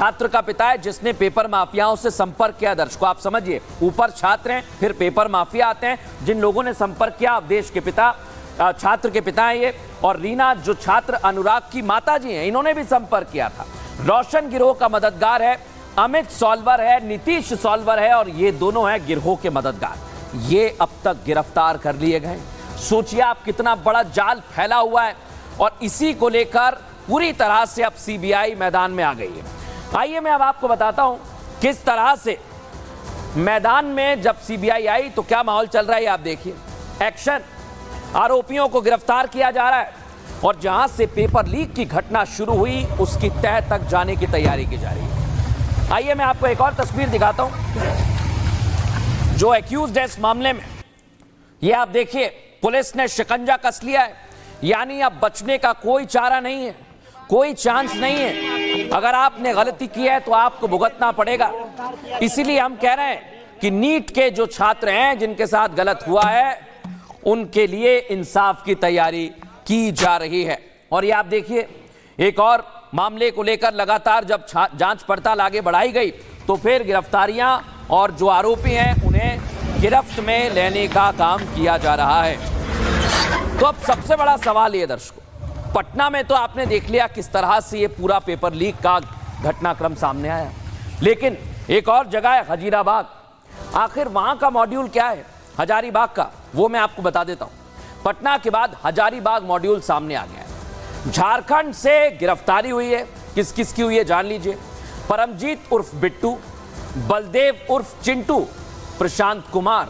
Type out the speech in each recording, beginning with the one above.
छात्र का पिता है जिसने पेपर माफियाओं से संपर्क किया। दर्शकों आप समझिए, ऊपर छात्र हैं, फिर पेपर माफिया आते हैं। जिन लोगों ने संपर्क किया, अवधेश के पिता, छात्र के पिता हैं ये, और रीना जो छात्र अनुराग की माता जी हैं, इन्होंने भी संपर्क किया था। रोशन गिरोह का मददगार है, अमित सॉल्वर है, नीतीश सॉल्वर है, और ये दोनों हैं गिरोह के मददगार। ये अब तक गिरफ्तार कर लिए गए। सोचिए आप, कितना बड़ा जाल फैला हुआ है, और इसी को लेकर पूरी तरह से अब सीबीआई मैदान में आ गई है। आइए मैं अब आपको बताता हूं किस तरह से मैदान में जब सीबीआई आई तो क्या माहौल चल रहा है। आप देखिए, एक्शन, आरोपियों को गिरफ्तार किया जा रहा है, और जहां से पेपर लीक की घटना शुरू हुई उसकी तह तक जाने की तैयारी की जा रही है। आइए मैं आपको एक और तस्वीर दिखाता हूं जो एक्यूज्ड है इस मामले में। यह आप देखिए, पुलिस ने शिकंजा कस लिया है, यानी अब बचने का कोई चारा नहीं है, कोई चांस नहीं है। अगर आपने गलती की है तो आपको भुगतना पड़ेगा। इसीलिए हम कह रहे हैं कि नीट के जो छात्र हैं जिनके साथ गलत हुआ है, उनके लिए इंसाफ की तैयारी की जा रही है। और ये आप देखिए, एक और मामले को लेकर लगातार जब जांच पड़ताल आगे बढ़ाई गई तो फिर गिरफ्तारियां और जो आरोपी हैं उन्हें गिरफ्त में लेने का काम किया जा रहा है। तो अब सबसे बड़ा सवाल ये दर्शकों, पटना में तो आपने देख लिया किस तरह से ये पूरा पेपर लीक का घटनाक्रम सामने आया, लेकिन एक और जगह है हजीराबाग। आखिर वहां का मॉड्यूल क्या है हजारीबाग का, वो मैं आपको बता देता हूं। पटना के बाद हजारीबाग मॉड्यूल सामने आ गया है। झारखंड से गिरफ्तारी हुई है, किस किस की हुई है जान लीजिए। परमजीत उर्फ बिट्टू, बलदेव उर्फ चिंटू, प्रशांत कुमार,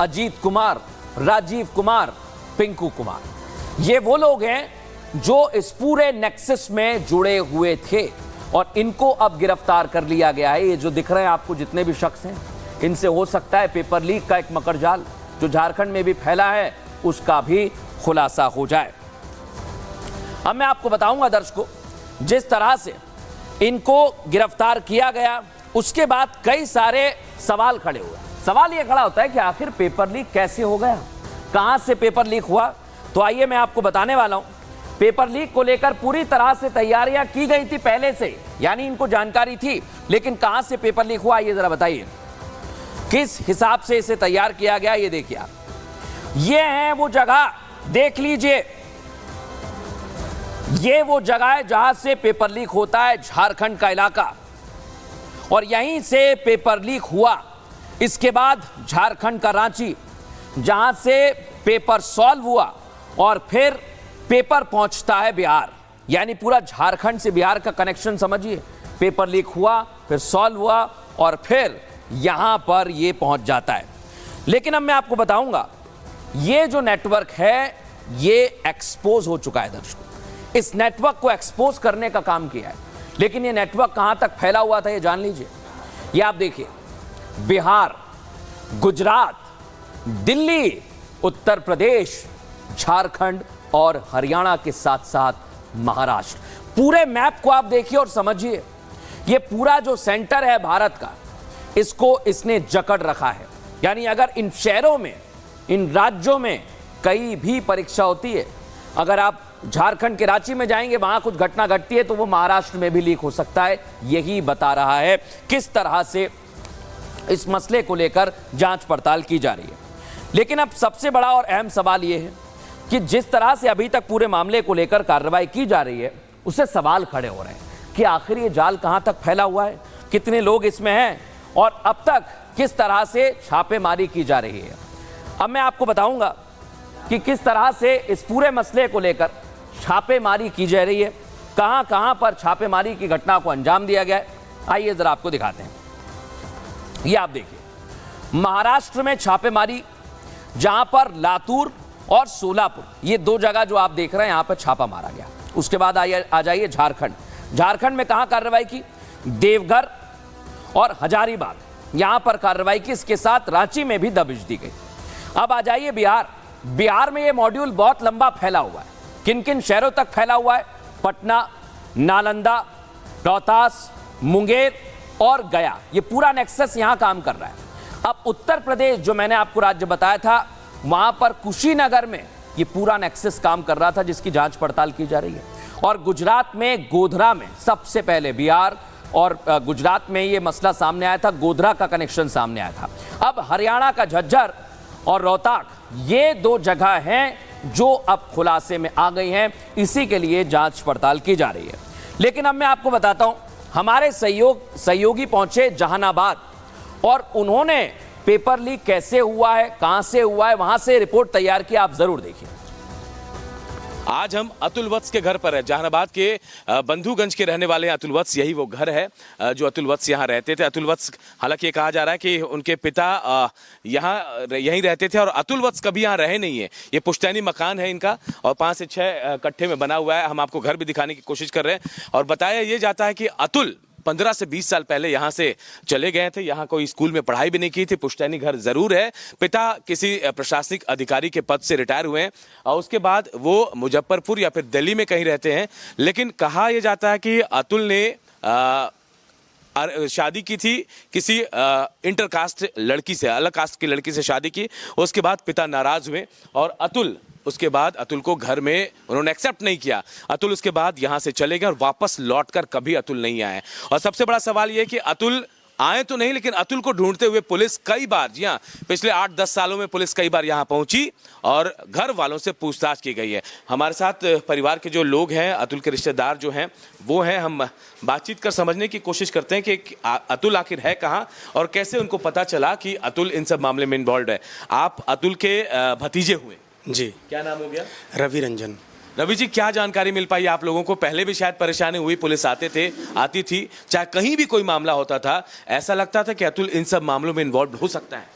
अजीत कुमार, राजीव कुमार, पिंकू कुमार। ये वो लोग हैं जो इस पूरे नेक्सस में जुड़े हुए थे, और इनको अब गिरफ्तार कर लिया गया है। ये जो दिख रहे हैं आपको जितने भी शख्स हैं, इनसे हो सकता है पेपर लीक का एक मकड़जाल जो झारखंड में भी फैला है उसका भी खुलासा हो जाए। अब मैं आपको बताऊंगा दर्शकों, जिस तरह से इनको गिरफ्तार किया गया उसके बाद कई सारे सवाल खड़े हुए। सवाल यह खड़ा होता है कि आखिर पेपर लीक कैसे हो गया, कहां से पेपर लीक हुआ। तो आइए मैं आपको बताने वाला हूं। पेपर लीक को लेकर पूरी तरह से तैयारियां की गई थी पहले से, यानी इनको जानकारी थी, लेकिन कहां से पेपर लीक हुआ ये जरा बताइए, किस हिसाब से इसे तैयार किया गया। ये देखिए आप, ये है वो जगह, देख लीजिए, ये वो जगह है जहां से पेपर लीक होता है, झारखंड का इलाका, और यहीं से पेपर लीक हुआ। इसके बाद झारखंड का रांची, जहां से पेपर सॉल्व हुआ, और फिर पेपर पहुंचता है बिहार। यानी पूरा झारखंड से बिहार का कनेक्शन समझिए। पेपर लीक हुआ, फिर सॉल्व हुआ, और फिर यहां पर ये पहुंच जाता है। लेकिन अब मैं आपको बताऊंगा, ये जो नेटवर्क है ये एक्सपोज हो चुका है दर्शकों। इस नेटवर्क को एक्सपोज करने का काम किया है, लेकिन ये नेटवर्क कहां तक फैला हुआ था ये जान लीजिए। ये आप देखिए, बिहार, गुजरात, दिल्ली, उत्तर प्रदेश, झारखंड और हरियाणा के साथ साथ महाराष्ट्र। पूरे मैप को आप देखिए और समझिए, ये पूरा जो सेंटर है भारत का, इसको इसने जकड़ रखा है। यानी अगर इन शहरों में, इन राज्यों में कहीं भी परीक्षा होती है, अगर आप झारखंड के रांची में जाएंगे, वहां कुछ घटना घटती है, तो वो महाराष्ट्र में भी लीक हो सकता है। यही बता रहा है किस तरह से इस मसले को लेकर जांच पड़ताल की जा रही है। लेकिन अब सबसे बड़ा और अहम सवाल यह है कि जिस तरह से अभी तक पूरे मामले को लेकर कार्रवाई की जा रही है, उससे सवाल खड़े हो रहे हैं कि आखिर ये जाल कहां तक फैला हुआ है, कितने लोग इसमें हैं, और अब तक किस तरह से छापेमारी की जा रही है। अब मैं आपको बताऊंगा कि किस तरह से इस पूरे मसले को लेकर छापेमारी की जा रही है, कहां कहां पर छापेमारी की घटना को अंजाम दिया गया है। आइए जरा आपको दिखाते हैं। ये आप देखिए, महाराष्ट्र में छापेमारी, जहां पर लातूर और सोलापुर, ये दो जगह जो आप देख रहे हैं, यहां पर छापा मारा गया। उसके बाद आ जाइए झारखंड। झारखंड में कहां कार्रवाई की, देवघर और हजारीबाग, यहां पर कार्रवाई की। इसके साथ रांची में भी दबिश दी गई। अब आ जाइए बिहार। बिहार में ये मॉड्यूल बहुत लंबा फैला हुआ है। किन किन शहरों तक फैला हुआ है, पटना, नालंदा, रोहतास, मुंगेर और गया, ये पूरा नेक्सस यहां काम कर रहा है। अब उत्तर प्रदेश, जो मैंने आपको राज्य बताया था, वहां पर कुशीनगर में ये पूरा नेक्सस काम कर रहा था, जिसकी जांच पड़ताल की जा रही है। और गुजरात में गोधरा में सबसे पहले बिहार, और गुजरात में ये मसला सामने आया था, गोधरा का कनेक्शन सामने आया था। अब हरियाणा का झज्जर और रोहतक, ये दो जगह हैं जो अब खुलासे में आ गई हैं। इसी के लिए जांच पड़ताल की जा रही है। लेकिन अब मैं आपको बताता हूं, हमारे सहयोगी पहुंचे जहानाबाद और उन्होंने पेपर लीक कैसे हुआ है, कहां से हुआ है, वहां से रिपोर्ट तैयार की। आप जरूर देखिए। आज हम अतुल वत्स के घर पर है। जहानाबाद के बंधुगंज के रहने वाले अतुल वत्स, यही वो घर है जो अतुल वत्स यहाँ रहते थे। अतुल वत्स, हालांकि ये कहा जा रहा है कि उनके पिता यहीं रहते थे और अतुल वत्स कभी यहाँ रहे नहीं है। ये पुश्तैनी मकान है इनका और 5 से 6 कट्ठे में बना हुआ है। हम आपको घर भी दिखाने की कोशिश कर रहे हैं और बताया ये जाता है कि अतुल 15 से 20 साल पहले यहाँ से चले गए थे। यहाँ कोई स्कूल में पढ़ाई भी नहीं की थी। पुश्तैनी घर जरूर है। पिता किसी प्रशासनिक अधिकारी के पद से रिटायर हुए हैं और उसके बाद वो मुजफ्फरपुर या फिर दिल्ली में कहीं रहते हैं। लेकिन कहा यह जाता है कि अतुल ने शादी की थी किसी इंटर कास्ट लड़की से, अलग कास्ट की लड़की से शादी की। उसके बाद पिता नाराज हुए और उसके बाद अतुल को घर में उन्होंने एक्सेप्ट नहीं किया। अतुल उसके बाद यहां से चले गए और वापस लौटकर कभी अतुल नहीं आए। और सबसे बड़ा सवाल यह कि अतुल आए तो नहीं, लेकिन अतुल को ढूंढते हुए पुलिस कई बार, जी हाँ, पिछले 8-10 सालों में पुलिस कई बार यहां पहुंची और घर वालों से पूछताछ की गई है। हमारे साथ परिवार के जो लोग हैं, अतुल के रिश्तेदार जो हैं वो हैं। हम बातचीत कर समझने की कोशिश करते हैं कि अतुल आखिर है कहाँ और कैसे उनको पता चला कि अतुल इन सब मामले में इन्वॉल्व है। आप अतुल के भतीजे हुए जी। क्या नाम हो गया? रवि रंजन। रवि जी, क्या जानकारी मिल पाई आप लोगों को? पहले भी शायद परेशानी हुई, पुलिस आती थी, चाहे कहीं भी कोई मामला होता था, ऐसा लगता था कि अतुल इन सब मामलों में इन्वॉल्व हो सकता है।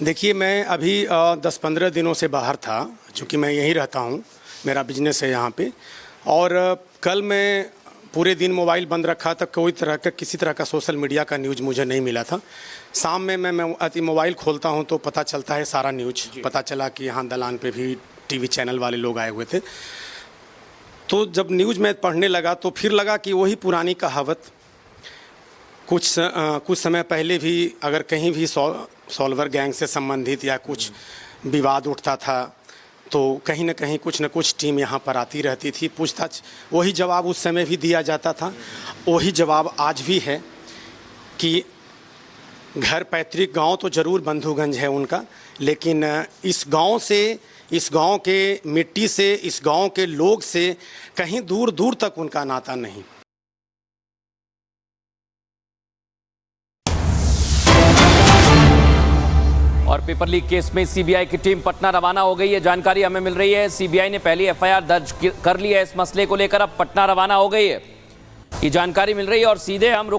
देखिए, मैं अभी 10-15 दिनों से बाहर था, चूँकि मैं यहीं रहता हूँ, मेरा बिजनेस है यहाँ पे। और कल मैं पूरे दिन मोबाइल बंद रखा था, किसी तरह का सोशल मीडिया का न्यूज़ मुझे नहीं मिला था। शाम में मैं मोबाइल खोलता हूँ तो पता चलता है सारा न्यूज़। पता चला कि यहाँ दलान पे भी टीवी चैनल वाले लोग आए हुए थे। तो जब न्यूज़ में पढ़ने लगा तो फिर लगा कि वही पुरानी कहावत, कुछ समय पहले भी अगर कहीं भी सॉल्वर गैंग से संबंधित या कुछ विवाद उठता था तो कहीं ना कहीं कुछ न कुछ टीम यहाँ पर आती रहती थी। पूछताछ, वही जवाब उस समय भी दिया जाता था, वही जवाब आज भी है कि घर पैतृक गांव तो ज़रूर बंधुगंज है उनका, लेकिन इस गांव से, इस गांव के मिट्टी से, इस गांव के लोग से कहीं दूर दूर तक उनका नाता नहीं। और पेपर लीक केस में सीबीआई की टीम पटना रवाना हो गई है। जानकारी हमें मिल रही है सीबीआई ने पहली एफआईआर दर्ज कर ली है इस मसले को लेकर, अब पटना रवाना हो गई है, ये जानकारी मिल रही है। और सीधे हम रुक